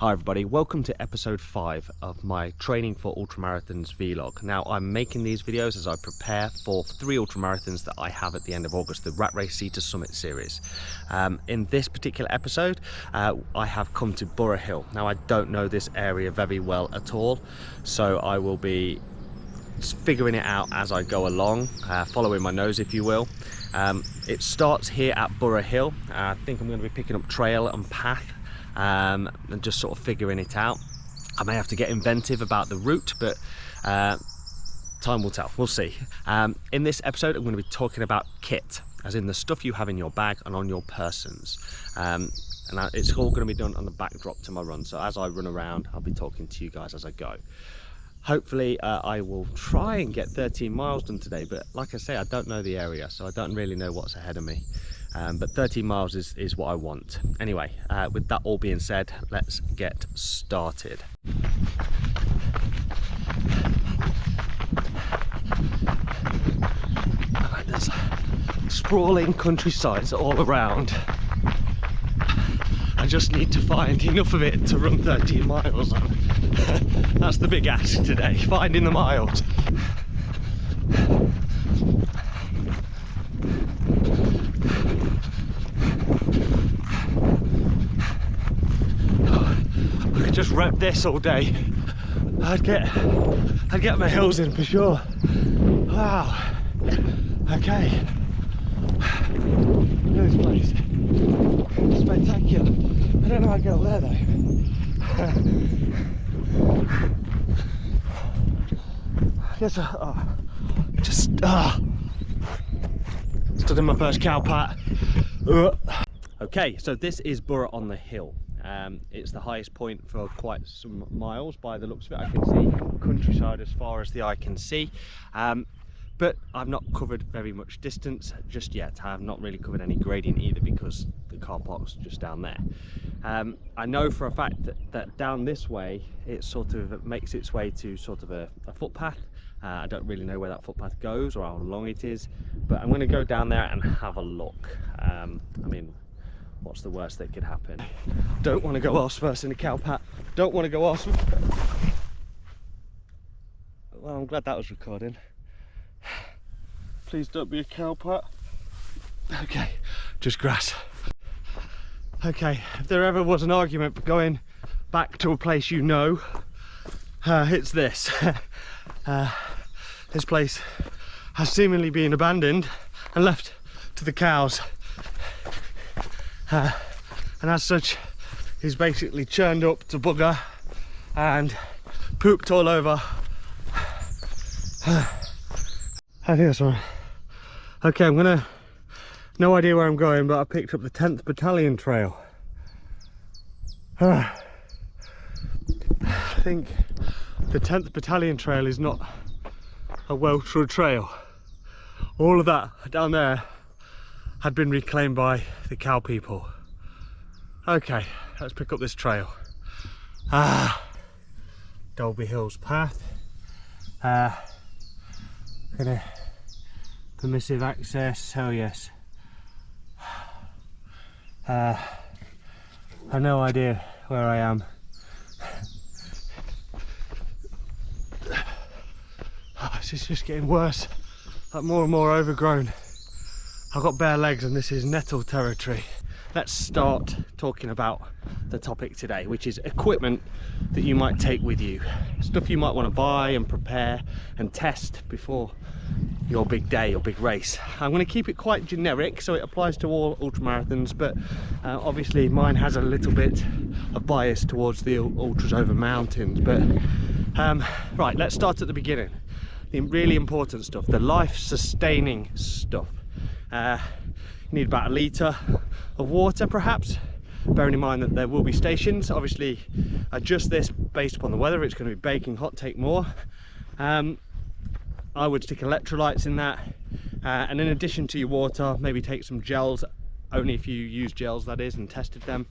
Hi everybody, welcome to episode 5 of my training for ultramarathons vlog. Now I'm making these videos as I prepare for 3 ultramarathons that I have at the end of August, the Ratrace Sea to Summit series. In this particular episode, I have come to Burrough Hill. Now I don't know this area very well at all, so I will be figuring it out as I go along, following my nose if you will. It starts here at Burrough Hill. I think I'm going to be picking up trail and path and just sort of figuring it out. I may have to get inventive about the route, but time will tell, we'll see. In this episode I'm going to be talking about kit, as in the stuff you have in your bag and on your persons, and it's all going to be done on the backdrop to my run, so as I run around I'll be talking to you guys as I go. Hopefully I will try and get 13 miles done today, but like I say, I don't know the area, so I don't really know what's ahead of me. But 13 miles is what I want. Anyway, with that all being said, let's get started. There's sprawling countrysides all around. I just need to find enough of it to run 13 miles on. That's the big ask today, finding the miles. I could just rep this all day. I'd get my hills in for sure. Wow. Okay. Look at this place. It's spectacular. I don't know how to get up there though. Stood in my first cow pat. Okay, so this is Burrough on the Hill. It's the highest point for quite some miles by the looks of it. I can see countryside as far as the eye can see, but I've not covered very much distance just yet. I have not really covered any gradient either because the car park's just down there. I know for a fact that down this way it sort of makes its way to sort of a footpath. I don't really know where that footpath goes or how long it is, but I'm going to go down there and have a look. I mean, what's the worst that could happen? Don't want to go arse first in a cow pat. Don't want to go arse. Well, I'm glad that was recording. Please don't be a cow pat. Okay, just grass. Okay, if there ever was an argument for going back to a place you know, it's this. This place has seemingly been abandoned and left to the cows. And as such, he's basically churned up to bugger and pooped all over. I think that's right. Okay, no idea where I'm going, but I picked up the 10th Battalion Trail. I think the 10th Battalion Trail is not a well-trod trail. All of that down there had been reclaimed by the cow people. Okay, let's pick up this trail. Dolby Hills path. Permissive access, hell yes. I have no idea where I am. This is just getting worse, like more and more overgrown. I've got bare legs and this is nettle territory. Let's start talking about the topic today, which is equipment that you might take with you. Stuff you might want to buy and prepare and test before your big day or big race. I'm going to keep it quite generic so it applies to all ultramarathons, but obviously mine has a little bit of bias towards the ultras over mountains. But right, let's start at the beginning. The really important stuff, the life-sustaining stuff. You need about 1 litre of water perhaps, bearing in mind that there will be stations. Obviously adjust this based upon the weather. It's going to be baking hot, take more. I would stick electrolytes in that, and in addition to your water, maybe take some gels, only if you use gels that is, and tested them.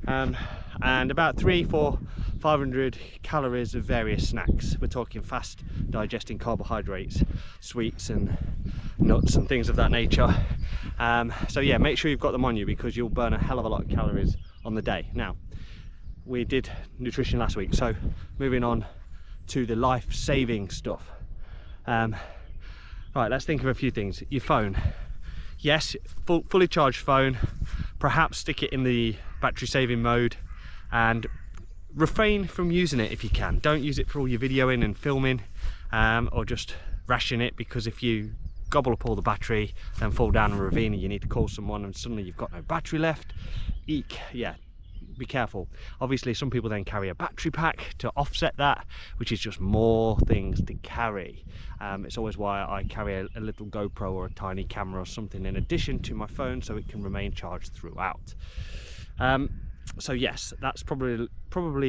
And about 500 calories of various snacks. We're talking fast digesting carbohydrates, sweets and nuts and things of that nature. So yeah, make sure you've got them on you because you'll burn a hell of a lot of calories on the day. Now, we did nutrition last week, so moving on to the life-saving stuff. Right, let's think of a few things. Your phone. Yes, fully charged phone. Perhaps stick it in the battery saving mode and refrain from using it if you can. Don't use it for all your videoing and filming, or just ration it, because if you gobble up all the battery, then fall down a ravine and you need to call someone and suddenly you've got no battery left. Eek, yeah. Be careful. Obviously some people then carry a battery pack to offset that, which is just more things to carry. It's always why I carry a little GoPro or a tiny camera or something in addition to my phone, so it can remain charged throughout. So yes, that's probably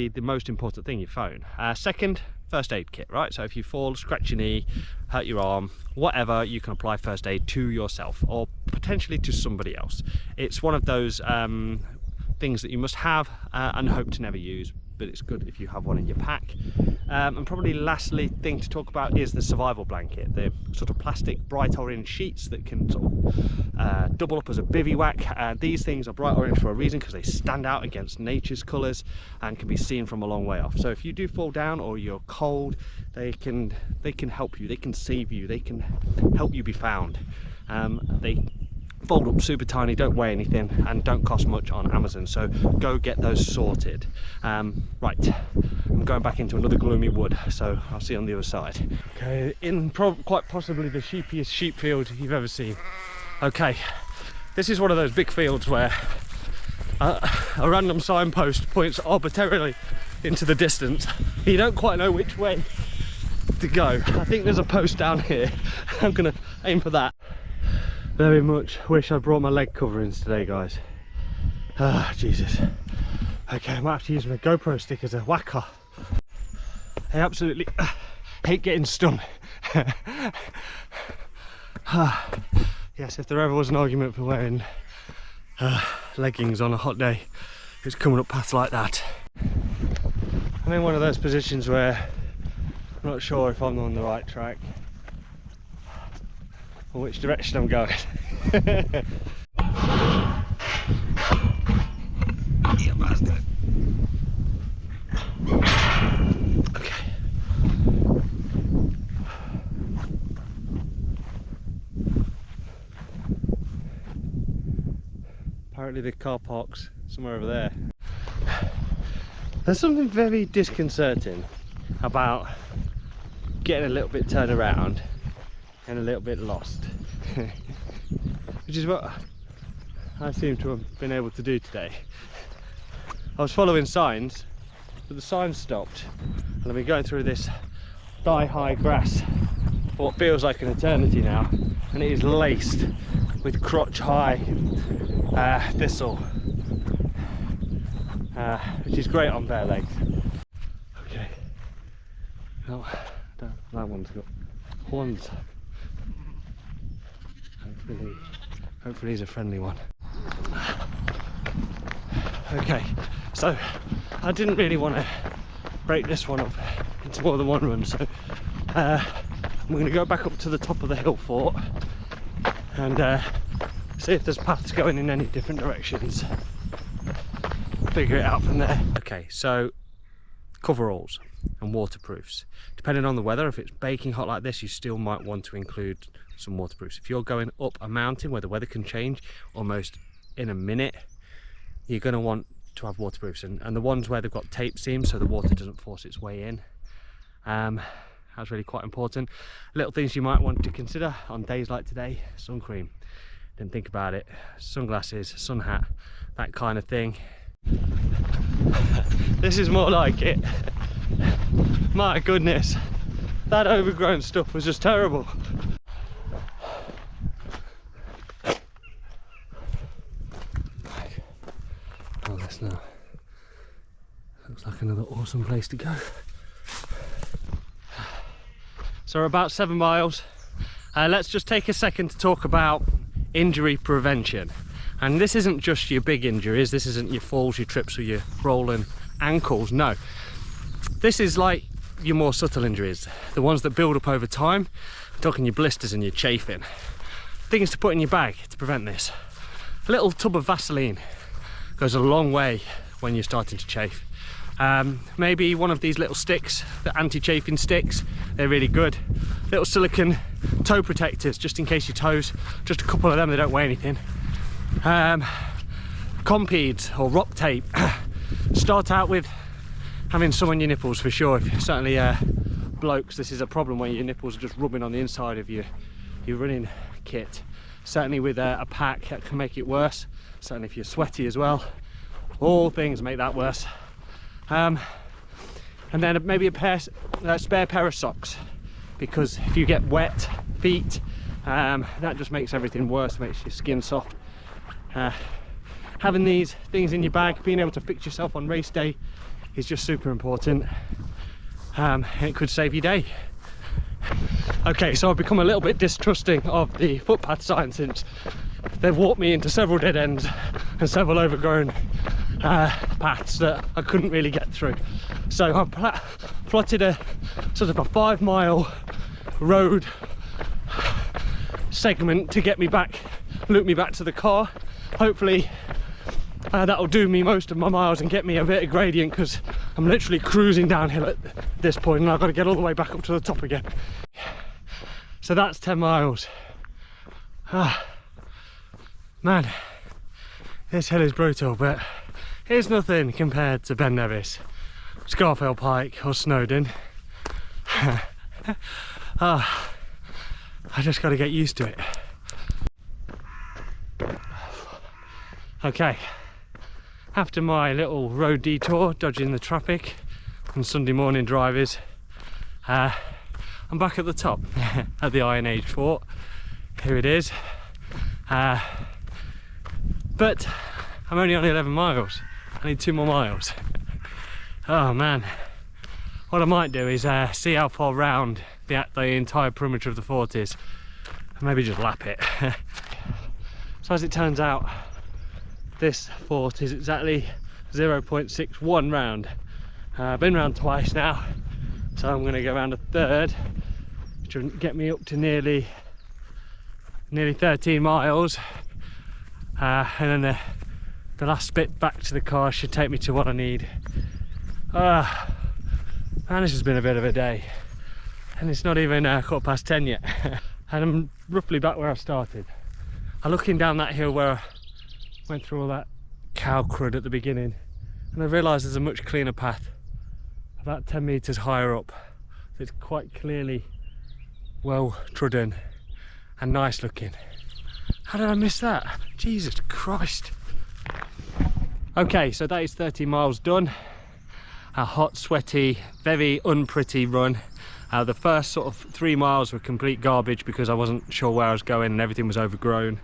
the most important thing, your phone. Second, first aid kit, right? So if you fall, scratch your knee, hurt your arm, whatever, you can apply first aid to yourself or potentially to somebody else. It's one of those things that you must have and hope to never use, but it's good if you have one in your pack. And probably lastly thing to talk about is the survival blanket, the sort of plastic bright orange sheets that can sort of double up as a bivouac. These things are bright orange for a reason, because they stand out against nature's colours and can be seen from a long way off. So if you do fall down or you're cold, they can help you, they can save you, they can help you be found. They fold up super tiny, don't weigh anything, and don't cost much on Amazon, so go get those sorted. Right, I'm going back into another gloomy wood, so I'll see you on the other side. Okay, in quite possibly the sheepiest sheep field you've ever seen. Okay, this is one of those big fields where a random signpost points arbitrarily into the distance. You don't quite know which way to go. I think there's a post down here. I'm gonna aim for that. Very much wish I brought my leg coverings today, guys. Ah, Jesus. Okay, I might have to use my GoPro stick as a whacker. I absolutely hate getting stung. Yes, if there ever was an argument for wearing leggings on a hot day, it's coming up paths like that. I'm in one of those positions where I'm not sure if I'm on the right track or which direction I'm going. Yeah, bastard. Okay. Apparently the car park's somewhere over there. There's something very disconcerting about getting a little bit turned around and a little bit lost, which is what I seem to have been able to do today. I was following signs, but the signs stopped, and I've been going through this thigh-high grass for what feels like an eternity now, and it is laced with crotch-high thistle, which is great on bare legs. Okay, no, that one's got horns. Hopefully he's a friendly one. Okay, so I didn't really want to break this one up into more than one run, so I'm going to go back up to the top of the hill fort and see if there's paths going in any different directions. Figure it out from there. Okay, so coveralls and waterproofs. Depending on the weather, if it's baking hot like this, you still might want to include some waterproofs. If you're going up a mountain where the weather can change almost in a minute, you're going to want to have waterproofs, and the ones where they've got tape seams so the water doesn't force its way in. That's really quite important. Little things you might want to consider on days like today: sun cream. Didn't think about it. Sunglasses, sun hat, that kind of thing. This is more like it. My goodness, that overgrown stuff was just terrible. Oh, this now looks like another awesome place to go. So we're about 7 miles. Let's just take a second to talk about injury prevention. And this isn't just your big injuries, this isn't your falls, your trips, or your rolling ankles, no. This is like your more subtle injuries, the ones that build up over time. I'm talking your blisters and your chafing. Things to put in your bag to prevent this. A little tub of Vaseline goes a long way when you're starting to chafe. Maybe one of these little sticks, the anti-chafing sticks, they're really good. Little silicone toe protectors, just in case your toes, just a couple of them, they don't weigh anything. Compedes or rock tape. Start out with having some on your nipples for sure. Certainly blokes, this is a problem when your nipples are just rubbing on the inside of your running kit. Certainly with a pack, that can make it worse. Certainly if you're sweaty as well. All things make that worse. And then maybe a spare pair of socks, because if you get wet feet, that just makes everything worse, makes your skin soft. Having these things in your bag, being able to fix yourself on race day is just super important. It could save your day. Okay, so I've become a little bit distrusting of the footpath sign since they've walked me into several dead ends and several overgrown paths that I couldn't really get through. So I've plotted a sort of a 5-mile road segment to get me back, loop me back to the car. Hopefully that'll do me most of my miles and get me a bit of gradient, because I'm literally cruising downhill at this point and I've got to get all the way back up to the top again. So that's 10 miles. Man, this hill is brutal, but it's nothing compared to Ben Nevis, Scarfield Pike or Snowdon. I just got to get used to it. Okay, after my little road detour, dodging the traffic and Sunday morning drivers, I'm back at the top at the Iron Age Fort. Here it is. But I'm only on 11 miles. I need 2 more miles. Oh man. What I might do is see how far round the entire perimeter of the fort is, and maybe just lap it. So as it turns out, this fort is exactly 0.61 round. I've been round twice now, so I'm going to go around a third, which will get me up to nearly 13 miles, and then the last bit back to the car should take me to what I need. Man, this has been a bit of a day, and it's not even 10:15 yet. And I'm roughly back where I started. I'm looking down that hill where I went through all that cow crud at the beginning, and I realised there's a much cleaner path about 10 metres higher up. It's quite clearly well trodden and nice looking. How did I miss that? Jesus Christ. Okay, so that is 13 miles done. A hot, sweaty, very unpretty run. The first sort of 3 miles were complete garbage because I wasn't sure where I was going and everything was overgrown.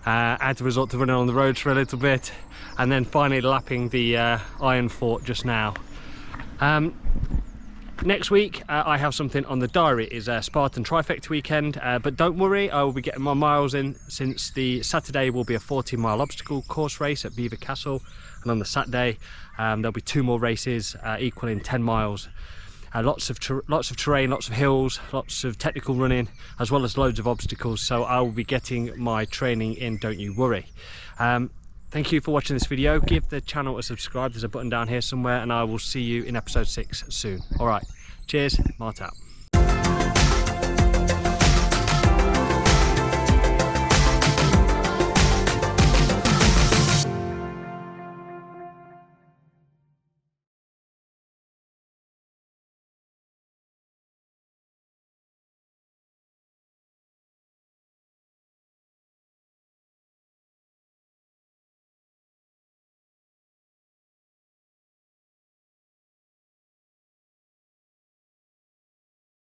Had to resort to running on the roads for a little bit, and then finally lapping the Iron Fort just now. Next week I have something on the diary. It's a Spartan Trifecta weekend, but don't worry, I will be getting my miles in, since the Saturday will be a 40-mile obstacle course race at Belvoir Castle, and on the Saturday there'll be 2 more races equaling 10 miles. Lots of terrain, lots of hills, lots of technical running, as well as loads of obstacles, so I will be getting my training in, don't you worry. Thank you for watching this video. Give the channel a subscribe, there's a button down here somewhere, and I will see you in episode 6 soon. Alright, cheers, Mart out.